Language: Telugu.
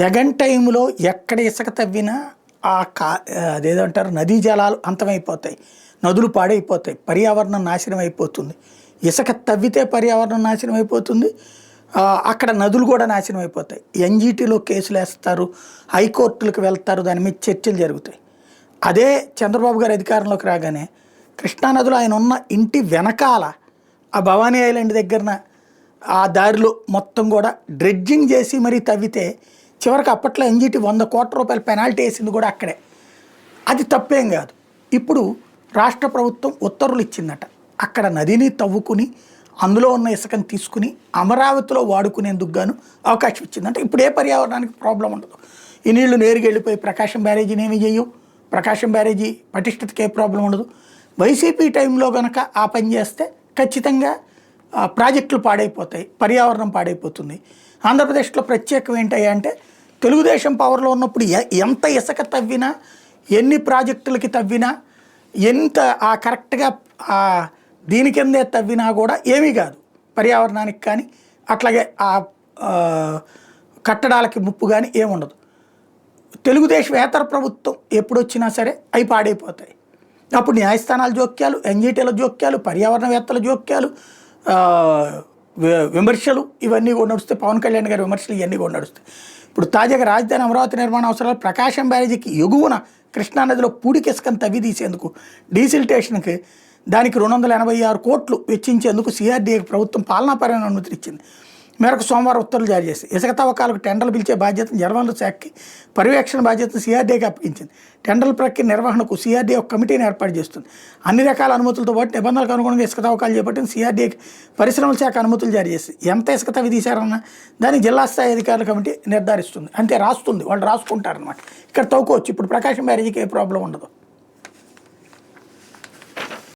జగన్ టైంలో ఎక్కడ ఇసుక తవ్వినా ఆ అదేదంటారు నదీ జలాలు అంతమైపోతాయి, నదులు పాడైపోతాయి, పర్యావరణం నాశనం అయిపోతుంది. ఇసుక తవ్వితే పర్యావరణం నాశనం అయిపోతుంది, అక్కడ నదులు కూడా నాశనం అయిపోతాయి. ఎన్జీటీలో కేసులు వేస్తారు, హైకోర్టులకు వెళ్తారు, దాని మీద చర్చలు జరుగుతాయి. అదే చంద్రబాబు గారు అధికారంలోకి రాగానే కృష్ణానదిలో ఆయన ఉన్న ఇంటి వెనకాల ఆ భవానీ ఐలాండ్ దగ్గరన ఆ దారిలో మొత్తం కూడా డ్రెడ్జింగ్ చేసి మరీ తవ్వితే చివరికి అప్పట్లో ఎన్జీటీ 100 కోట్ల రూపాయల పెనాల్టీ వేసింది కూడా అక్కడే. అది తప్పేం కాదు. ఇప్పుడు రాష్ట్ర ప్రభుత్వం ఉత్తర్వులు ఇచ్చిందట, అక్కడ నదిని తవ్వుకుని అందులో ఉన్న ఇసుకని తీసుకుని అమరావతిలో వాడుకునేందుకు గాను అవకాశం ఇచ్చిందంటే ఇప్పుడు ఏ పర్యావరణానికి ప్రాబ్లం ఉండదు. ఈ నీళ్లు నేరుగా వెళ్ళిపోయి ప్రకాశం బ్యారేజీని ఏమి చేయవు, ప్రకాశం బ్యారేజీ పటిష్టతకి ఏ ప్రాబ్లం ఉండదు. వైసీపీ టైంలో కనుక ఆ పని చేస్తే ఖచ్చితంగా ప్రాజెక్టులు పాడైపోతాయి, పర్యావరణం పాడైపోతుంది. ఆంధ్రప్రదేశ్లో ప్రత్యేకం ఏంటయ్యా అంటే తెలుగుదేశం పవర్లో ఉన్నప్పుడు ఎంత ఇసుక తవ్వినా, ఎన్ని ప్రాజెక్టులకి తవ్వినా, ఎంత కరెక్ట్గా దీని కిందే తవ్వినా కూడా ఏమీ కాదు పర్యావరణానికి కానీ, అట్లాగే ఆ కట్టడాలకి ముప్పు కానీ ఏముండదు. తెలుగుదేశం ప్రభుత్వం ఎప్పుడు వచ్చినా సరే అవి పాడైపోతాయి. అప్పుడు న్యాయస్థానాల జోక్యాలు, ఎన్జీటీల జోక్యాలు, పర్యావరణవేత్తల జోక్యాలు, విమర్శలు ఇవన్నీ కూడా నడుస్తాయి. పవన్ కళ్యాణ్ గారి విమర్శలు ఇవన్నీ కూడా నడుస్తాయి. ఇప్పుడు తాజాగా రాజధాని అమరావతి నిర్మాణ అవసరాలు ప్రకాశం బ్యారేజీకి ఎగువన కృష్ణానదిలో పూడికి ఇసుకను తవ్వి తీసేందుకు డీసిల్టేషన్కి దానికి 286 కోట్లు వెచ్చించేందుకు సిఆర్డీఏకి ప్రభుత్వం పాలనాపరమైన అనుమతులు ఇచ్చింది. మేరకు సోమవారం ఉత్తర్వులు జారీ చేసి ఇసుక తవ్వకాలకు టెండర్లు పిలిచే బాధ్యతను జలవనరుల శాఖకి, పర్యవేక్షణ బాధ్యతను సిఆర్డీఏకి అప్పగించింది. టెండర్ల ప్రక్రియ నిర్వహణకు సిఆర్డీఏ ఒక కమిటీని ఏర్పాటు చేస్తుంది. అన్ని రకాల అనుమతులతో పాటు నిబంధనలకు అనుగుణంగా ఇసుక తవ్వకాలు చేపట్టిన సిఆర్డీఏకి పరిశ్రమల శాఖ అనుమతులు జారీ చేసి ఎంత ఇసుక తవ్వి తీశారన్న దాన్ని జిల్లా స్థాయి అధికారుల కమిటీ నిర్ధారిస్తుంది. అంతే రాస్తుంది, వాళ్ళు రాసుకుంటారనమాట. ఇక్కడ తవ్వుకోవచ్చు. ఇప్పుడు ప్రకాశం బ్యారేజీకి ఏ ప్రాబ్లం ఉండదు.